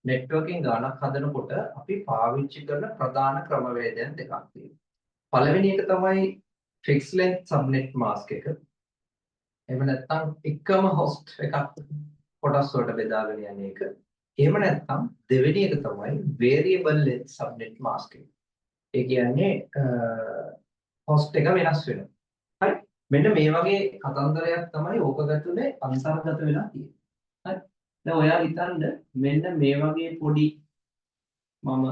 Networking ගානක් හදනකොට අපි පාවිච්චි කරන ප්‍රධාන ක්‍රමවේදයන් දෙකක් තියෙනවා. පළවෙනි එක තමයි ෆික්ස් ලෙන්ත් සබ්නෙට් මාස්ක් එක. එහෙම නැත්නම් එකම හොස්ට් එකක් කොටස් වලට බෙදාගෙන යන එක. එහෙම නැත්නම් දෙවෙනි එක තමයි variable length subnet mask එක. ඒ කියන්නේ හොස්ට් එක වෙනස් වෙනවා. හරි. මෙන්න මේ වගේ කතන්දරයක් තමයි ඕක ගැතුලේ අන්තර්ගත වෙලා තියෙන්නේ. හරි. දැන් ඔයා හිතන්න මෙන්න මේ වගේ පොඩි මම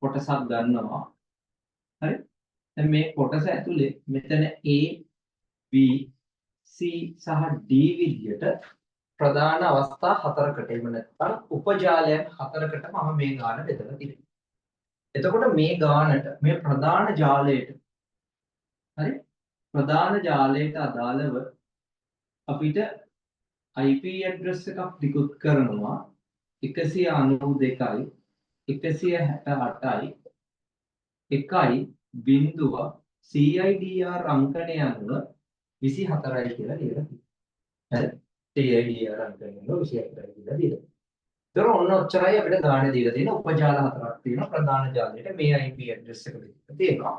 කොටසක් ගන්නවා. හරි. දැන් මේ කොටස ඇතුලේ මෙතන A B C සහ D විදියට ප්‍රධාන අවස්ථා හතරකට එහෙම නැත්නම් උපජාලයන් හතරකට මම මේ ගාන බෙදලා තිබෙනවා. එතකොට මේ ගානට මේ ප්‍රධාන ජාලයට හරි ප්‍රධාන ජාලයට අදාළව අපිට IP address එකක් නිකුත් කරනවා 192යි 168යි 1.0 CIDR අංකණය අනුව 24යි කියලා ලියලා තියෙනවා. හරි. CIDR අංකණය අනුව 24යි කියලා ලියලා. ඒතර ඔන්න ඔච්චරයි අපිට ගානේ දීලා තියෙන උපජාල හතරක් තියෙනවා ප්‍රධාන ජාලයට මේ IP address එක දෙක තියෙනවා.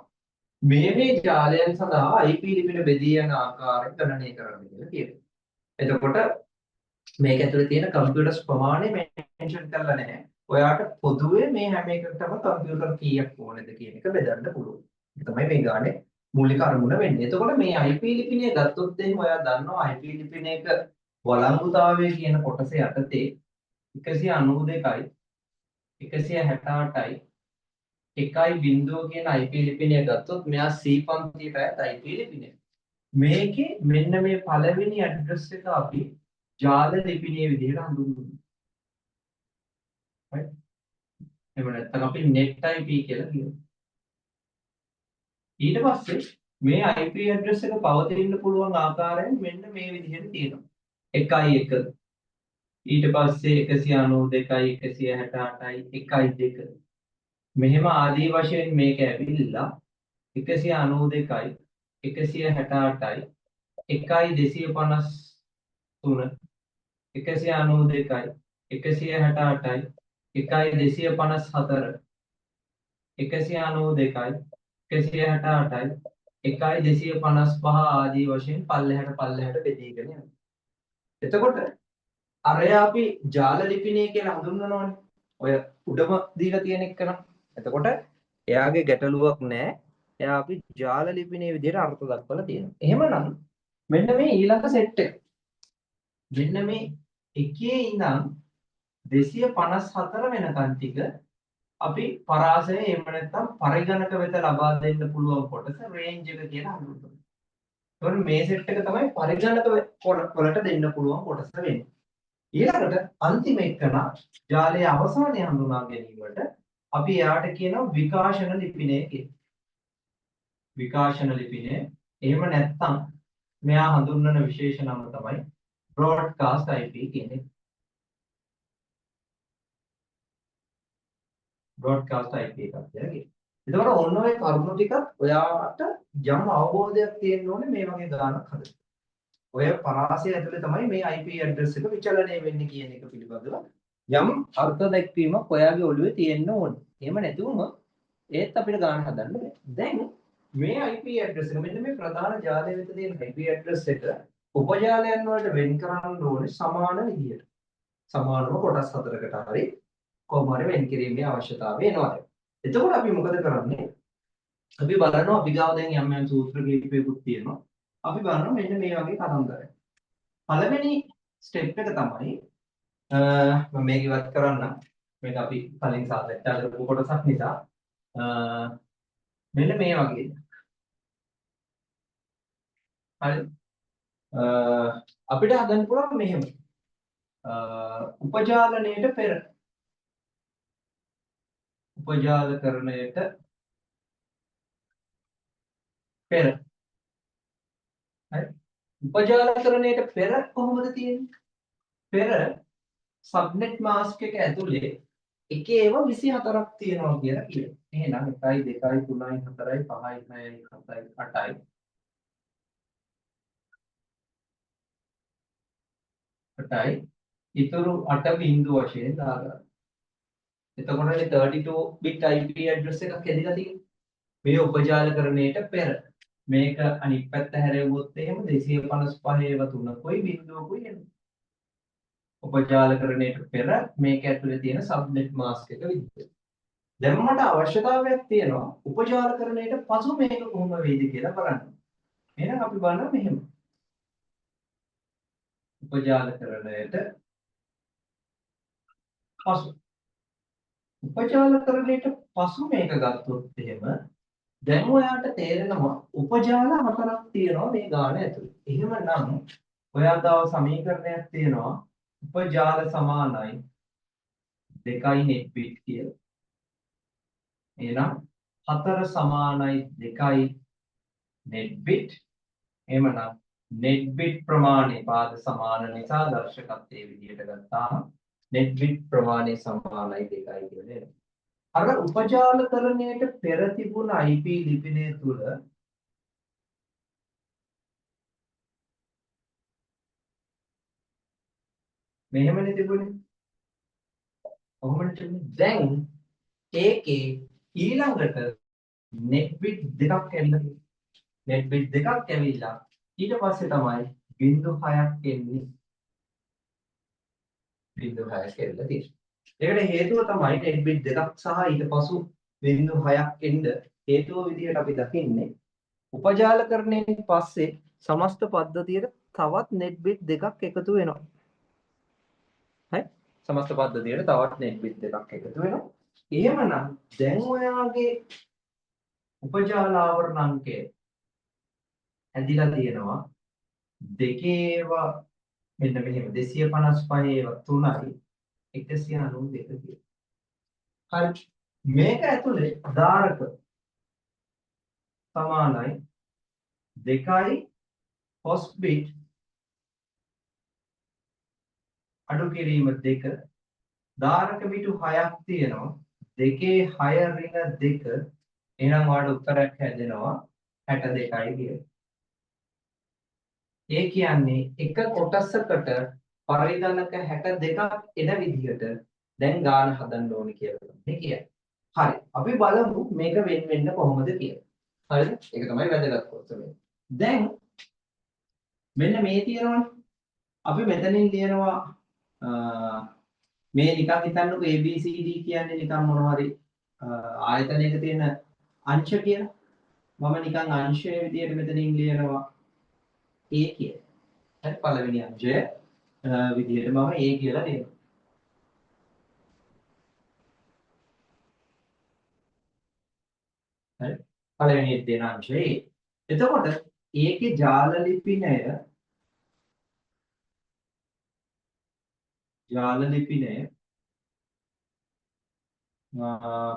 මේ ජාලයන් සඳහා IP ලිපින බෙදී යන ආකාරය ගණනය කරන්න කියලා කියනවා. එතකොට මේක ඇතුලේ තියෙන කම්පියුටර්ස් ප්‍රමාණය මෙන්ෂන් කරලා නැහැ. ඔයාට පොදුවේ මේ හැම එකකටම කම්පියුටර් කීයක් ඕනද කියන එක බෙදන්න පුළුවන්. ඒක තමයි මේ ගානේ මූලික අරමුණ වෙන්නේ. එතකොට මේ IP ලිපිනය ගත්තොත් එහෙම ඔයා දන්නවා IP ලිපිනයක වළංගුතාවය කියන කොටස යටතේ 192යි 168යි 1.0 කියන IP ලිපිනය ගත්තොත් මෙයා C පන්තියට අයත් IP ලිපිනය. මේකේ මෙන්න මේ පළවෙනි ඇඩ්‍රස් එක අපි ජාල ලිපිනයේ විදිහට හඳුන්වනවා. right? එහෙම නැත්නම් අපි net IP කියලා කියනවා. ඊට පස්සේ මේ IP address එක පවතින්න පුළුවන් ආකාරයෙන් මෙන්න මේ විදිහට තියෙනවා. 1.1 ඊට පස්සේ 192යි 168යි 1.2 මෙහෙම ආදී වශයෙන් මේක ඇවිල්ලා 192යි 168යි 1.253 192යි 168යි 1.254 192යි 168යි 1.255 ආදී වශයෙන් පල්ලෙහාට බෙදීගෙන යනවා. එතකොට අරය අපි ජාල ලිපිනය කියලා හඳුන්වනවනේ. ඔය උඩම දීලා තියෙන එක නම්. එතකොට එයාගේ ගැටලුවක් නැහැ. එයා අපි ජාල ලිපිනයේ විදිහට අර්ථ දක්වලා තියෙනවා. එහෙමනම් මෙන්න මේ ඊළඟ සෙට් එක. මෙන්න මේ එකේ ඉඳන් 254 වෙනකන් ටික අපි පරාසය එහෙම නැත්නම් පරිගණක වෙත ලබා දෙන්න පුළුවන් කොටස රේන්ජ් එක කියලා හඳුන්වනවා. ඒතකොට මේ සෙට් එක තමයි පරිගණක වලට දෙන්න පුළුවන් කොටස වෙන්නේ. ඊළඟට අන්තිම එකන ජාලයේ අවසානයේ හඳුනා ගැනීමට අපි එයාට කියනවා විකාශන ලිපිනය කියලා. විකාශන ලිපිනය. එහෙම නැත්නම් මෙයා හඳුන්වන විශේෂ නම තමයි broadcast IP කියන්නේ. broadcast IP එකක් කියලා කියනවා. එතකොට ඔන්න ඔය කරුණු ටිකත් ඔයාට යම් අවබෝධයක් තියෙන්න ඕනේ මේ වගේ ගානක් හදන්න. ඔය පරාසය ඇතුලේ තමයි මේ IP address එක විචලනය වෙන්නේ කියන එක පිළිබඳව යම් අර්ථ දැක්වීමක් ඔයාගේ ඔළුවේ තියෙන්න ඕනේ. එහෙම නැතුවම ඒත් අපිට ගාන හදන්න බෑ. දැන් මේ IP address එක මෙන්න මේ ප්‍රධාන ජාලය වෙත තියෙන IP address එක උපජාලයන් වලට වෙන් කරන්න ඕනේ සමාන විදියට. සමානව කොටස් හතරකට හරි කොහොම හරි වෙන් කිරීමේ අවශ්‍යතාවය එනවා. එතකොට අපි මොකද කරන්නේ? අපි බලනවා අපි ගාව දැන් යම් සූත්‍ර කීපයකුත් තියෙනවා. අපි බලනවා මෙන්න මේ වගේ කතන්දරයක්. පළවෙනි ස්ටෙප් එක තමයි මම මේක ඉවත් කරන්න. මේක අපි කලින් සාකච්ඡා කරපු කොටසක් නිසා මෙන්න මේ වගේ. හරි. අපිට හදන්න පුළුවන් මෙහෙම. උපජාලනයේට පෙර උපජාලකරණයට පෙර. හරි. උපජාලකරණයට පෙර කොහොමද තියෙන්නේ? පෙර සබ්නෙට් මාස්ක් එක ඇතුලේ එකේ ඒවා 24ක් තියෙනවා කියලා කියනවා. එහෙනම් 1යි 2යි 3යි 4යි 5යි 6යි 7යි 8යි 8යි ඉතුරු 8 බිංදු වශයෙන් දාගන්න. එතකොට මේ 32 bit IP address එකක් හැදිලා තියෙන්නේ. මේ උපජාලකරණයට පෙර. මේක අනිත් පැත්ත හැරෙව්වොත් එහෙම 255 ඒව තුනකුයි බිංදුවකුයි එනවා. උපජාලකරණයට පෙර මේක ඇතුලේ තියෙන සබ්නෙට් මාස්ක් එක විදිහට. දැන් මට අවශ්‍යතාවයක් තියෙනවා උපජාලකරණයට පසු මේක කොහොම වෙයිද කියලා බලන්න. එහෙනම් අපි බලමු මෙහෙම. උපජාලකරණයට පසු උපජාලකරණයට පසු මේක ගත්තොත් එහෙම දැන් ඔයාට තේරෙනවා උපජාල හතරක් තියෙනවා මේ ගාන ඇතුලේ. එහෙමනම් ඔයා තව සමීකරණයක් තියෙනවා උපජාල සමානයි 2යි net bit කියලා. එහෙනම් 4 සමානයි 2යි net bit. එහෙමනම් net bit ප්‍රමාණය පාද සමාන නිසා දර්ශකත්වයේ විදිහට ගත්තාම net bit ප්‍රමාණය සමානයි 2යි කියලා එනවා. අර උපජාලකරණයට පෙර තිබුණ IP ලිපිනය තුල මෙහෙමනේ තිබුණේ. කොහොමද තිබුණේ? දැන් ඒකේ ඊළඟට net bit දෙකක් ඇවිල්ලා තියෙනවා. net bit දෙකක් ඇවිල්ලා ඊට පස්සේ තමයි 0.6ක් එන්නේ. 0.6ක් ඇවිල්ලා තියෙනවා. ඒකට හේතුව තමයි net bit දෙකක් සහ ඊට පසු 0.6ක් එන්න හේතුව විදිහට අපි දකින්නේ උපජාලකරණයෙන් පස්සේ සමස්ත පද්ධතියට තවත් net bit දෙකක් එකතු වෙනවා. හරි? සමස්ත පද්ධතියට තවත් net bit දෙකක් එකතු වෙනවා. එහෙමනම් දැන් ඔයාගේ උපජාල ආවරණ අංකය ඇදිලා තියෙනවා දෙකේව මෙන්න මෙහෙම 255 ඒවා 3යි 192 කියලා. හරි. මේක ඇතුලේ ධාරක සමානයි 2යි host bit අඩු කිරීම 2 ධාරක බිටු 6ක් තියෙනවා. 2 6 ඍණ 2 එහෙනම් ඔයාලට උත්තරයක් හැදෙනවා 62යි කියලා. ඒ කියන්නේ එක කොටසකට පරිගණක 62ක් එන විදිහට දැන් ගාන හදන්න ඕනේ කියලා තමයි කියන්නේ. හරි. අපි බලමු මේක වෙන් වෙන්න කොහොමද කියලා. හරිද? ඒක තමයි වැදගත් කොටස. දැන් මෙන්න මේ තියෙනවනේ. අපි මෙතනින් ලියනවා මේ නිකන් හිතන්නකෝ ABCD කියන්නේ නිකන් මොනවා හරි ආයතනයක තියෙන අංශ කියලා. මම නිකන් අංශයේ විදිහට මෙතනින් ලියනවා A කියලා. හරි පළවෙනි අංශය විදිහට මම A කියලා ලියනවා. හරි පළවෙනි දෙන අංශය A. එතකොට ඒකේ ජාල ලිපිනය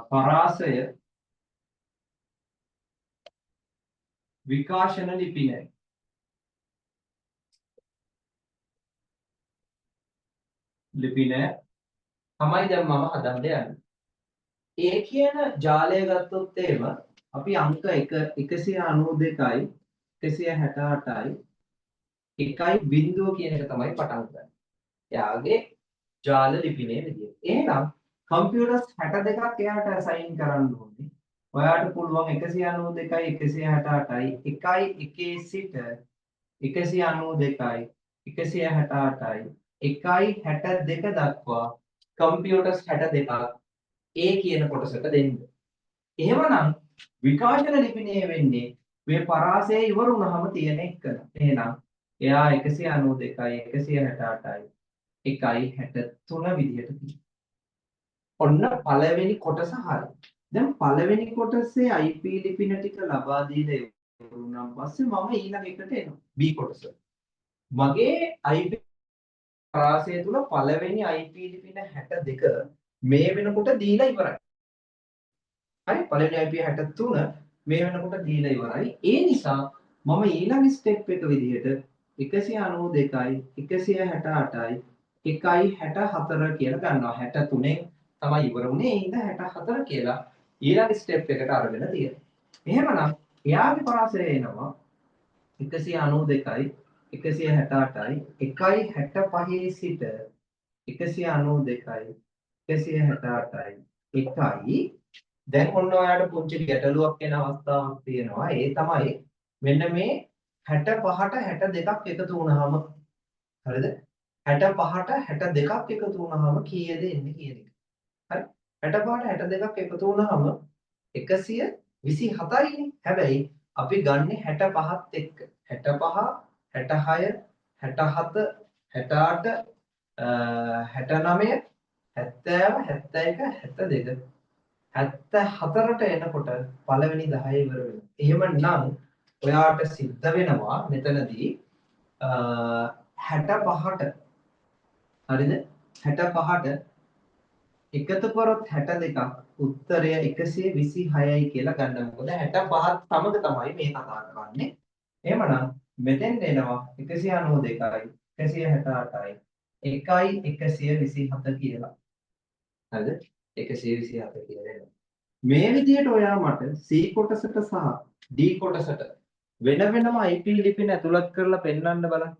පරාසය විකාශන ලිපිනය තමයි දැන් මම හදන්න යන්නේ. ඒ කියන ජාලය ගත්තොත් එහෙම අපි අංක 192යි 168යි 1යි බිංදුව කියන එක තමයි පටන් ගන්න. එයාගේ ජාල ලිපිනේ විදියට. එහෙනම් කම්පියුටර්ස් 62ක් එයාට අසයින් කරන්න ඕනේ. ඔයාට පුළුවන් 192යි 168යි 1යි 1 සිට 192යි 168යි 1.62 දක්වා කම්පියුටර්ස් 62ක් A කියන කොටසට දෙන්න. එහෙමනම් විකාශන ලිපිනය වෙන්නේ මේ පරාසය ඉවර වුණාම තියෙන එක. එහෙනම් එයා 192යි 168යි 1.63 විදිහට තියෙනවා. ඔන්න පළවෙනි කොටස හරි. දැන් පළවෙනි කොටසේ IP ලිපින ටික ලබා දීලා ඉවරුණාන් පස්සේ මම ඊළඟ එකට එනවා. B කොටස. මගේ IP පරාසය තුල පළවෙනි IP ලිපින 62 මේ වෙනකොට දීලා ඉවරයි. හරි පළවෙනි IP 63 මේ වෙනකොට දීලා ඉවරයි. ඒ නිසා මම ඊළඟ ස්ටෙප් එක විදිහට 192යි 168යි 1.64 කියලා ගන්නවා. 63න් තමයි ඉවර වුණේ. ඒ හින්දා 64 කියලා ඊළඟ ස්ටෙප් එකට අරගෙන තියෙනවා. එහෙමනම් එයාගේ පරාසය එනවා 192යි 168යි 1.65 සිට 192යි 168යි 1යි. දැන් ඔන්න ඔයාලට පුංචි ගැටලුවක් එන අවස්ථාවක් තියෙනවා. ඒ තමයි මෙන්න මේ 65ට 62ක් එකතු වුණාම හරිද? 65ට 62ක් එකතු වුණාම කීයද එන්නේ කියන එක. හරි? 65ට 62ක් එකතු වුණාම 127යිනේ. හැබැයි අපි ගන්නෙ 65ත් එක්ක. 65 66 67 68 69 70 71 72 74ට එනකොට පළවෙනි 10 ඉවර වෙනවා. එහෙමනම් ඔයාට සිද්ධ වෙනවා මෙතනදී 65ට හරිද? 65ට එකතු කරොත් 62ක් උත්තරය 126යි කියලා ගන්න. මොකද 65ත් සමග තමයි මේ කතා කරන්නේ. එහෙමනම් මෙතෙන් එනවා 192යි 168යි 127 කියලා. හරිද? 127 කියලා එනවා. මේ විදිහට ඔයා මට C කොටසට සහ D කොටසට වෙන වෙනම IP ලිපින ඇතුළත් කරලා පෙන්වන්න බලන්න.